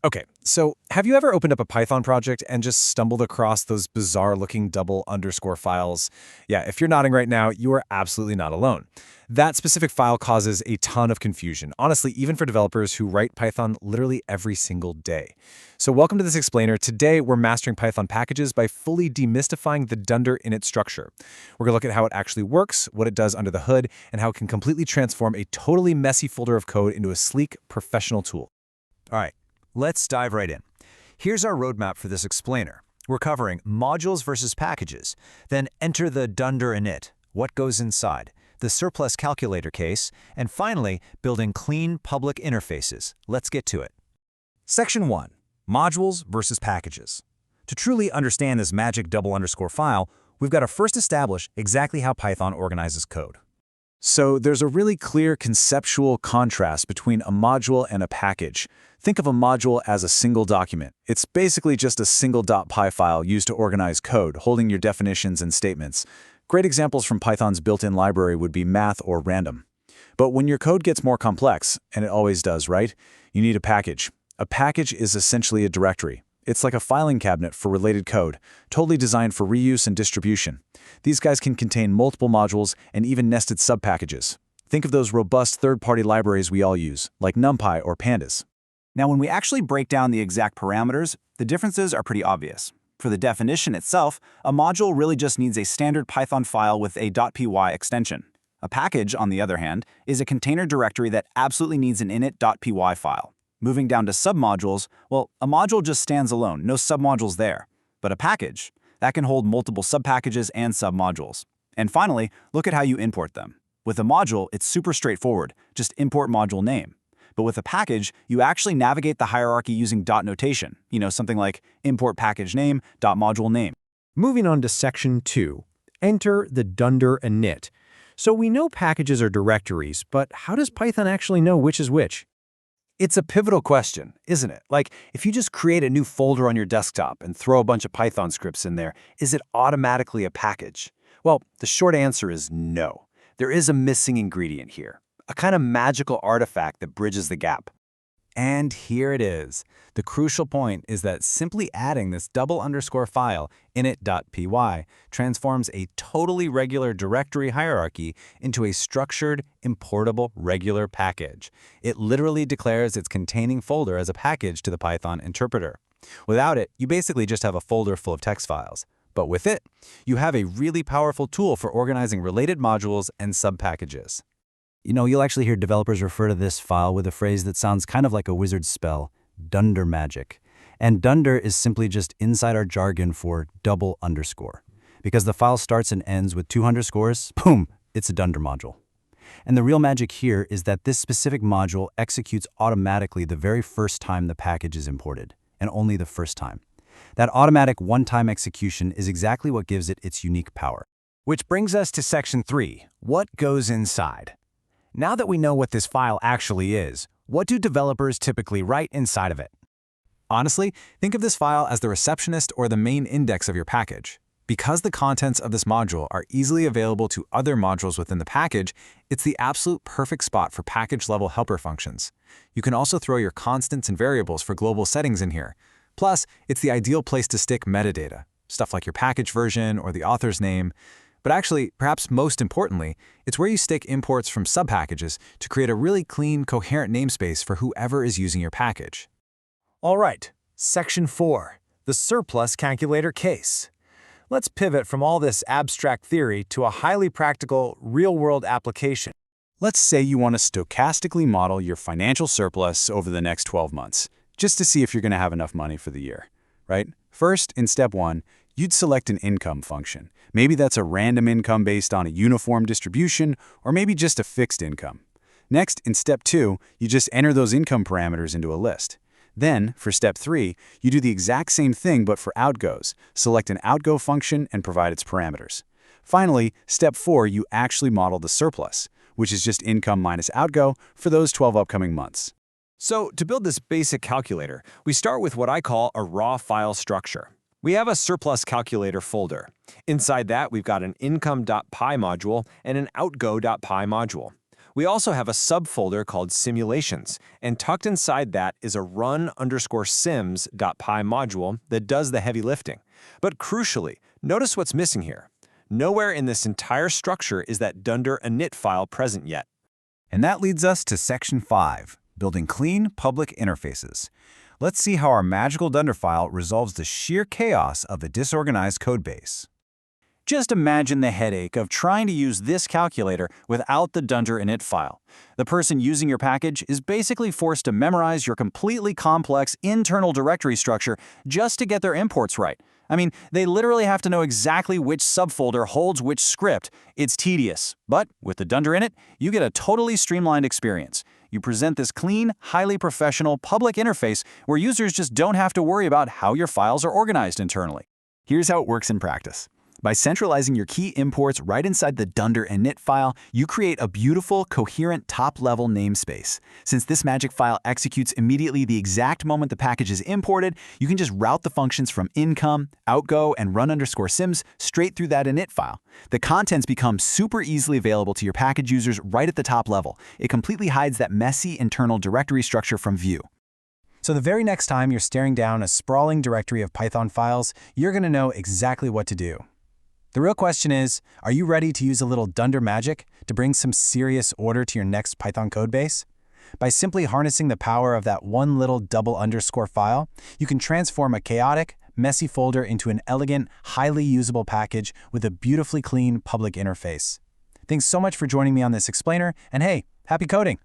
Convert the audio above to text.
Okay, so have you ever opened up a Python project and just stumbled across those bizarre looking double underscore files? Yeah, if you're nodding right now, you are absolutely not alone. That specific file causes a ton of confusion, honestly, even for developers who write Python literally every single day. So, welcome to this explainer. Today, we're mastering Python packages by fully demystifying the dunder init structure. We're going to look at how it actually works, what it does under the hood, and how it can completely transform a totally messy folder of code into a sleek, professional tool. All right, let's dive right in. Here's our roadmap for this explainer. We're covering modules versus packages, then enter the dunder init, what goes inside, the surplus calculator case, and finally, building clean public interfaces. Let's get to it. Section 1. Modules versus packages. To truly understand this magic double underscore file, we've got to first establish exactly how Python organizes code. So there's a really clear conceptual contrast between a module and a package. Think of a module as a single document. It's basically just a single .py file used to organize code, holding your definitions and statements. Great examples from Python's built-in library would be math or random. But when your code gets more complex, and it always does, right? You need a package. A package is essentially a directory. It's like a filing cabinet for related code, totally designed for reuse and distribution. These guys can contain multiple modules and even nested subpackages. Think of those robust third-party libraries we all use, like NumPy or Pandas. Now, when we actually break down the exact parameters, the differences are pretty obvious. For the definition itself, a module really just needs a standard Python file with a .py extension. A package, on the other hand, is a container directory that absolutely needs an init.py file. Moving down to submodules, well, a module just stands alone, no submodules there. But a package, that can hold multiple subpackages and submodules. And finally, look at how you import them. With a module, it's super straightforward, just import module name. But with a package, you actually navigate the hierarchy using dot notation, something like import package name, .module name. Moving on to Section 2, enter the dunder init. So we know packages are directories, but how does Python actually know which is which? It's a pivotal question, isn't it? Like, if you just create a new folder on your desktop and throw a bunch of Python scripts in there, is it automatically a package? Well, the short answer is no. There is a missing ingredient here, a kind of magical artifact that bridges the gap. And here it is. The crucial point is that simply adding this double underscore file, init.py, transforms a totally regular directory hierarchy into a structured, importable, regular package. It literally declares its containing folder as a package to the Python interpreter. Without it, you basically just have a folder full of text files. But with it, you have a really powerful tool for organizing related modules and subpackages. You'll actually hear developers refer to this file with a phrase that sounds kind of like a wizard's spell, dunder magic. And dunder is simply just inside our jargon for double underscore. Because the file starts and ends with two underscores, boom, it's a dunder module. And the real magic here is that this specific module executes automatically the very first time the package is imported, and only the first time. That automatic one-time execution is exactly what gives it its unique power. Which brings us to Section 3, what goes inside? Now that we know what this file actually is, what do developers typically write inside of it? Honestly, think of this file as the receptionist or the main index of your package. Because the contents of this module are easily available to other modules within the package, it's the absolute perfect spot for package-level helper functions. You can also throw your constants and variables for global settings in here. Plus, it's the ideal place to stick metadata, stuff like your package version or the author's name. But actually, perhaps most importantly, it's where you stick imports from subpackages to create a really clean, coherent namespace for whoever is using your package. All right, Section 4, the surplus calculator case. Let's pivot from all this abstract theory to a highly practical, real-world application. Let's say you want to stochastically model your financial surplus over the next 12 months, just to see if you're going to have enough money for the year, right? First, in step 1, you'd select an income function. Maybe that's a random income based on a uniform distribution, or maybe just a fixed income. Next, in step 2, you just enter those income parameters into a list. Then, for step 3, you do the exact same thing but for outgoes. Select an outgo function and provide its parameters. Finally, step 4, you actually model the surplus, which is just income minus outgo for those 12 upcoming months. So, to build this basic calculator, we start with what I call a raw file structure. We have a surplus calculator folder. Inside that, we've got an income.py module and an outgo.py module. We also have a subfolder called simulations, and tucked inside that is a run_sims.py module that does the heavy lifting. But crucially, notice what's missing here. Nowhere in this entire structure is that dunder init file present yet. And that leads us to Section 5, building clean public interfaces. Let's see how our magical dunder file resolves the sheer chaos of a disorganized codebase. Just imagine the headache of trying to use this calculator without the dunder init file. The person using your package is basically forced to memorize your completely complex internal directory structure just to get their imports right. I mean, they literally have to know exactly which subfolder holds which script. It's tedious. But with the dunder init, you get a totally streamlined experience. You present this clean, highly professional public interface where users just don't have to worry about how your files are organized internally. Here's how it works in practice. By centralizing your key imports right inside the dunder init file, you create a beautiful, coherent top-level namespace. Since this magic file executes immediately the exact moment the package is imported, you can just route the functions from income, outgo, and run_sims straight through that init file. The contents become super easily available to your package users right at the top level. It completely hides that messy internal directory structure from view. So the very next time you're staring down a sprawling directory of Python files, you're going to know exactly what to do. The real question is, are you ready to use a little dunder magic to bring some serious order to your next Python codebase? By simply harnessing the power of that one little double underscore file, you can transform a chaotic, messy folder into an elegant, highly usable package with a beautifully clean public interface. Thanks so much for joining me on this explainer, and hey, happy coding!